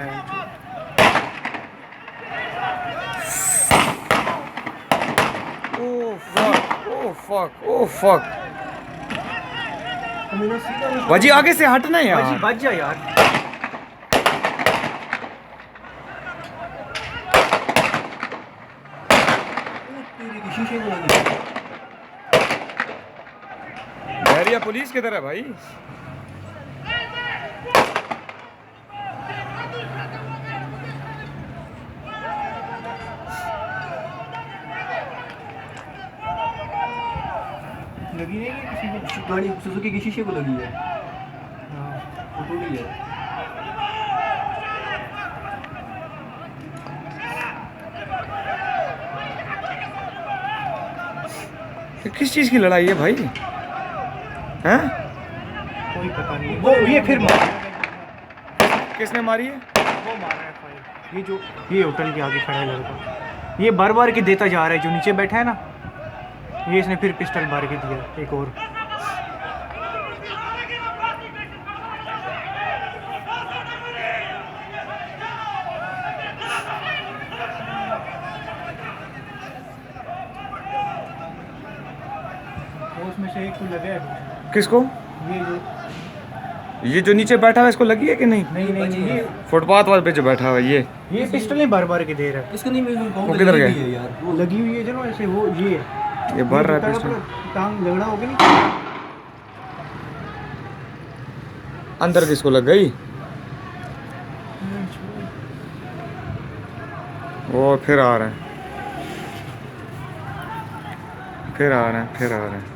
Oh fuck भाजी, आगे से हटना है यार, बच जा यार। बहरिया पुलिस की तरह भाई। लगी नहीं है किसी को, गाड़ी सुजुकी के शीशे को लगी है। हाँ, वो टूटी है। किस चीज की लड़ाई है भाई? हैं? कोई पता नहीं। वो ये फिर मारा। किसने मारी है? वो मारा है फाइल। ये जो ये होटल के आगे खड़ा है लड़का, ये बार बार के देता जा रहा है। जो नीचे बैठा है ना, ये इसने फिर पिस्टल मार के दिया एक और। उसमें से एक को लगा है। किसको? ये जो नीचे बैठा है इसको लगी है कि नहीं? नहीं ये फुटपाथ वाले पे जो बैठा हुआ है ये पिस्टल बार बार के दे रहा है। इसको नहीं वो किधर गए यार? वो लगी हुई है जो ऐसे, वो ये भर रहा है पिस्टल। टांग झगड़ा हो गया नहीं? अंदर किसको लग गई? वो फिर आ रहे हैं, फिर आ रहे हैं, फिर आ रहे हैं।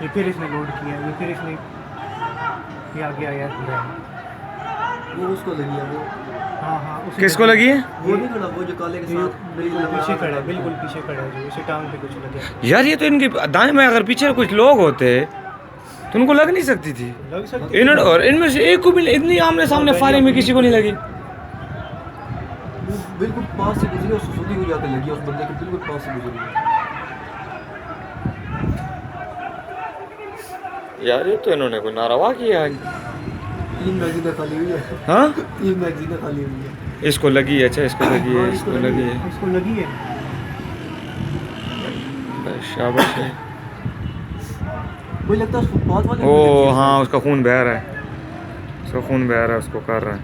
ये फिर इसने लोड किया, ये फिर इसने ये आगे आया पूरा। वो उसको लगी है वो। हाँ उसे किसको लगी है? वो नहीं खड़ा, वो जो काले के साथ बिल्कुल पीछे खड़ा है, बिल्कुल पीछे खड़ा है, जो उसे टांग पे कुछ लगा। यार ये तो इनके दाएं में अगर पीछे कुछ लोग होते तो उनको लग नहीं सकती थी। लग सकती इन्होंने, और इनमें से एक को भी इतनी आमने सामने फायरिंग में किसी को नहीं लगी। बिल्कुल पास से गुजरी और सुजुकी को जाके लगी, उस बंदे के बिल्कुल पास से गुजरी। यार ये तो इन्होंने कोई नारवा किया है। 3 मैगजीनें खाली हुई है। हाँ 3 मैगजीनें खाली हुई है। इसको लगी है, अच्छा इसको लगी है, इसको लगी है, इसको लगी है। शाबाश है। मुझे लगता है फुटपाथ वाले ओ हाँ, उसका खून बह रहा है, उसका खून बह रहा है, उसको कर रहा है।